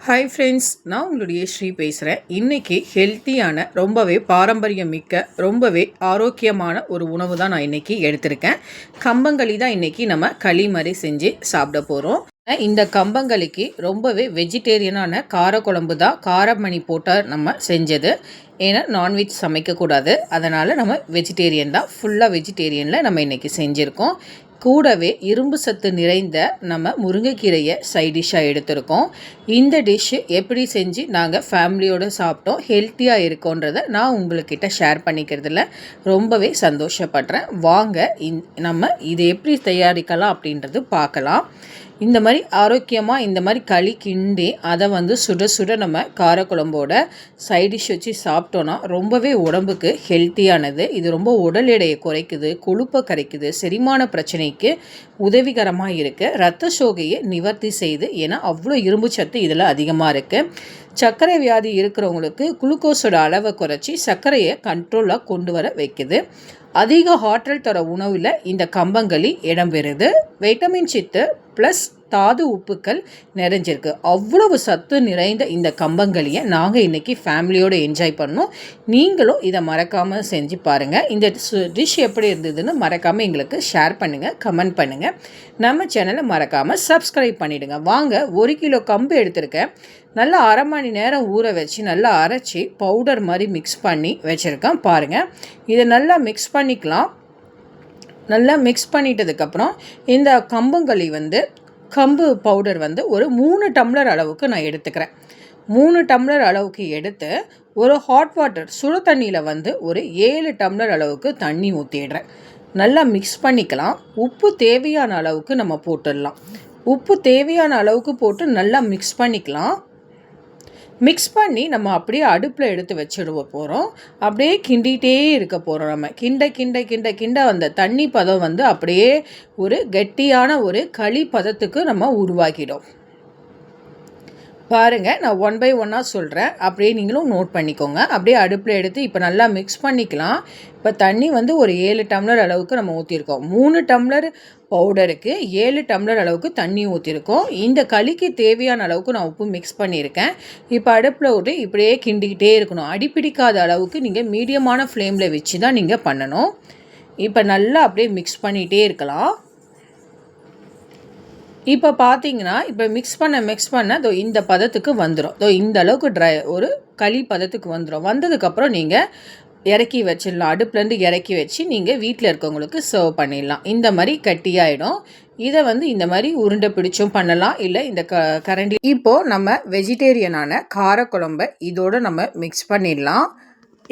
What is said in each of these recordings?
Hi friends, நான் உங்களுடைய ஸ்ரீ பேசுகிறேன். இன்றைக்கி ஹெல்த்தியான ரொம்பவே பாரம்பரியமிக்க ரொம்பவே ஆரோக்கியமான ஒரு உணவு தான் நான் இன்றைக்கி எடுத்திருக்கேன். கம்பங்களி தான் இன்றைக்கி நம்ம களி மாதிரி செஞ்சு சாப்பிட போகிறோம். இந்த கம்பங்களிக்கு ரொம்பவே வெஜிடேரியனான காரக்குழம்பு தான் காரமணி போட்டால் நம்ம செஞ்சது. ஏன்னா நான்வெஜ் சமைக்கக்கூடாது, அதனால் நம்ம வெஜிடேரியன் தான், ஃபுல்லாக வெஜிடேரியனில் நம்ம இன்றைக்கி செஞ்சுருக்கோம். கூடவே இரும்பு சத்து நிறைந்த நம்ம முருங்கைக்கீரையை சைட் டிஷ்ஷாக எடுத்திருக்கோம். இந்த டிஷ்ஷு எப்படி செஞ்சு நாங்கள் ஃபேமிலியோடு சாப்பிட்டோம், ஹெல்த்தியாக இருக்கோன்றதை நான் உங்கள்கிட்ட ஷேர் பண்ணிக்கிறதுல ரொம்பவே சந்தோஷப்படுறேன். வாங்க நம்ம இதை எப்படி தயாரிக்கலாம் அப்படின்றது பார்க்கலாம். இந்த மாதிரி ஆரோக்கியமாக இந்த மாதிரி களி கிண்டி அதை சுட சுட நம்ம காரக்குழம்போட சைட் டிஷ் வச்சு சாப்பிட்டோன்னா ரொம்பவே உடம்புக்கு ஹெல்த்தியானது. இது ரொம்ப உடல் எடையை குறைக்குது, கொழுப்பை கரைக்குது, செரிமான பிரச்சனைக்கு உதவிகரமாக இருக்குது, இரத்த சோகையை நிவர்த்தி செய்து. ஏன்னா அவ்வளோ இரும்பு சத்து இதில் அதிகமாக இருக்குது. சர்க்கரை வியாதி இருக்கிறவங்களுக்கு குளுக்கோஸோட அளவை குறைச்சி சர்க்கரையை கண்ட்ரோலாக கொண்டு வர வைக்குது. அதிக ஆற்றல் தர உணவில் இந்த கம்பங்களி இடம்பெறுது. வைட்டமின் சத்து ப்ளஸ் தாது உப்புக்கள் நிறைஞ்சிருக்கு. அவ்வளவு சத்து நிறைந்த இந்த கம்பங்களியை நாங்கள் இன்றைக்கி ஃபேமிலியோடு என்ஜாய் பண்ணோம். நீங்களும் இதை மறக்காமல் செஞ்சு பாருங்கள். இந்த டிஷ் எப்படி இருந்ததுன்னு மறக்காமல் எங்களுக்கு ஷேர் பண்ணுங்கள், கமெண்ட் பண்ணுங்கள். நம்ம சேனலை மறக்காமல் சப்ஸ்கிரைப் பண்ணிவிடுங்க. வாங்க, 1 கிலோ கம்பு எடுத்திருக்கேன். நல்லா 1/2 மணி நேரம் ஊற வச்சு நல்லா அரைச்சி பவுடர் மாதிரி மிக்ஸ் பண்ணி வச்சுருக்கேன். பாருங்கள், இதை நல்லா மிக்ஸ் பண்ணிக்கலாம். நல்லா மிக்ஸ் பண்ணிட்டதுக்கப்புறம் இந்த கம்பங்களி கம்பு பவுடர் ஒரு 3 டம்ளர் அளவுக்கு நான் எடுத்துக்கிறேன். 3 டம்ளர் அளவுக்கு எடுத்து ஒரு ஹாட் வாட்டர் சுடு தண்ணியில் ஒரு 7 டம்ளர் அளவுக்கு தண்ணி ஊற்றிடுறேன். நல்லா மிக்ஸ் பண்ணிக்கலாம். உப்பு தேவையான அளவுக்கு நம்ம போட்டுடலாம். உப்பு தேவையான அளவுக்கு போட்டு நல்லா மிக்ஸ் பண்ணிக்கலாம். மிக்ஸ் பண்ணி நம்ம அப்படியே அடுப்பில் எடுத்து வச்சுடுவ போகிறோம். அப்படியே கிண்டிகிட்டே இருக்க போகிறோம். நம்ம கிண்ட கிண்ட கிண்ட கிண்ட அந்த தண்ணி பதம் அப்படியே ஒரு கெட்டியான ஒரு களி பதத்துக்கு நம்ம உருவாக்கிடும். பாருங்கள், நான் 1 பை 1 சொல்கிறேன், அப்படியே நீங்களும் நோட் பண்ணிக்கோங்க. அப்படியே அடுப்பில் எடுத்து இப்போ நல்லா மிக்ஸ் பண்ணிக்கலாம். இப்போ தண்ணி ஒரு 7 டம்ளர் அளவுக்கு நம்ம ஊற்றிருக்கோம். 3 டம்ளர் பவுடருக்கு 7 டம்ளர் அளவுக்கு தண்ணி ஊற்றிருக்கோம். இந்த களிக்கு தேவையான அளவுக்கு நான் உப்பு மிக்ஸ் பண்ணியிருக்கேன். இப்போ அடுப்பில் விட்டு இப்படியே கிண்டிக்கிட்டே இருக்கணும். அடிப்பிடிக்காத அளவுக்கு நீங்கள் மீடியமான ஃப்ளேமில் வச்சு தான் நீங்கள் பண்ணணும். இப்போ நல்லா அப்படியே மிக்ஸ் பண்ணிகிட்டே இருக்கலாம். இப்போ பார்த்தீங்கன்னா, இப்போ மிக்ஸ் பண்ண இந்த பதத்துக்கு வந்துடும். இந்த அளவுக்கு ஒரு களி பதத்துக்கு வந்துடும். வந்ததுக்கப்புறம் நீங்கள் இறக்கி வச்சிடலாம். அடுப்புலேருந்து இறக்கி வச்சு நீங்கள் வீட்டில் இருக்கவங்களுக்கு சர்வ் பண்ணிடலாம். இந்த மாதிரி கட்டியாயிடும். இதை இந்த மாதிரி உருண்டை பிடிச்சும் பண்ணலாம், இல்லை இந்த கரண்டி. இப்போது நம்ம வெஜிடேரியனான காரக்குழம்பை இதோடு நம்ம மிக்ஸ் பண்ணிடலாம்.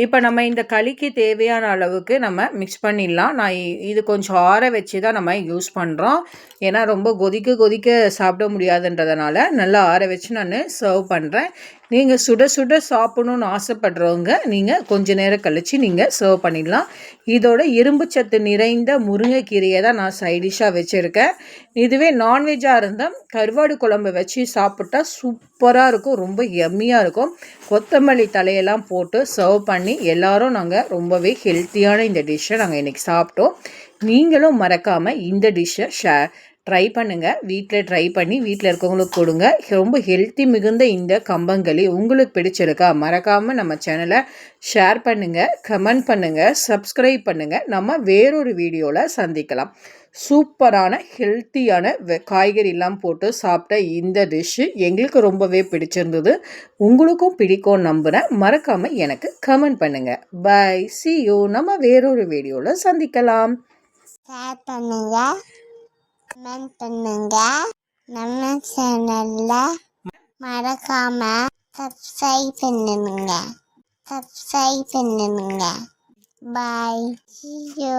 இப்போ நம்ம இந்த களிக்கு தேவையான அளவுக்கு நம்ம மிக்ஸ் பண்ணிடலாம். நான் இது கொஞ்சம் ஆற வச்சு தான் நம்ம யூஸ் பண்ணுறோம். ஏன்னா ரொம்ப கொதிக்க சாப்பிட முடியாதுன்றதுனால நல்லா ஆற வச்சு நான் சர்வ் பண்ணுறேன். நீங்கள் சுட சுட சாப்பிடணுன்னு ஆசைப்படுறவங்க நீங்கள் கொஞ்ச நேரம் கழித்து நீங்கள் சர்வ் பண்ணிடலாம். இதோட இரும்பு சத்து நிறைந்த முருங்கைக்கீரையை தான் நான் சைடிஷாக வச்சுருக்கேன். இதுவே நான்வெஜ்ஜாக இருந்தால் கருவாடு குழம்பு வச்சு சாப்பிட்டா சூப்பராக இருக்கும், ரொம்ப எம்மியாக இருக்கும். கொத்தமல்லி தலையெல்லாம் போட்டு சர்வ் பண்ணி எல்லோரும் நாங்கள் ரொம்பவே ஹெல்த்தியான இந்த டிஷ்ஷை நாங்கள் இன்றைக்கி சாப்பிட்டோம். நீங்களும் மறக்காமல் இந்த டிஷ்ஷை ட்ரை பண்ணுங்கள். வீட்டில் ட்ரை பண்ணி வீட்டில் இருக்கவங்களுக்கு கொடுங்க. ரொம்ப ஹெல்த்தி மிகுந்த இந்த கம்பங்களி உங்களுக்கு பிடிச்சிருக்கா? மறக்காமல் நம்ம சேனலை ஷேர் பண்ணுங்கள், கமெண்ட் பண்ணுங்கள், சப்ஸ்கிரைப் பண்ணுங்கள். நம்ம வேறொரு வீடியோவில் சந்திக்கலாம். சூப்பரான ஹெல்த்தியான காய்கறிலாம் போட்டு சாப்பிட்ட இந்த டிஷ்ஷு எங்களுக்கு ரொம்பவே பிடிச்சிருந்தது. உங்களுக்கும் பிடிக்கும் நம்புகிறேன். மறக்காமல் எனக்கு கமெண்ட் பண்ணுங்கள். Bye, see you. நம்ம வேறொரு வீடியோவில் சந்திக்கலாம். ஷேர் பண்ணுங்க, கமெண்ட் பண்ணுங்க. நம்ம சேனல்ல மறக்காம சப்ஸ்கிரைப் பண்ணுங்க. பாய், see you.